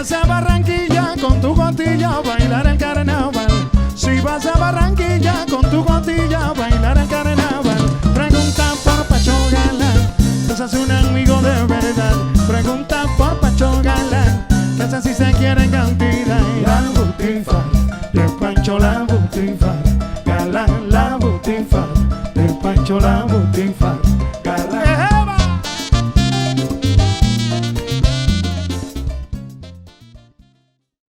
vas a Barranquilla con tu cotilla a bailar el carnaval, si vas a Barranquilla con tu cotilla a bailar el carnaval, pregunta por Pacho Galán, que ese es un amigo de verdad. Pregunta por Pacho Galán, que ese sí se quiere en cantidad. Y la Butifarra de Pancho, la Butifarra, Galán, la Butifarra de Pancho, la Butifarra.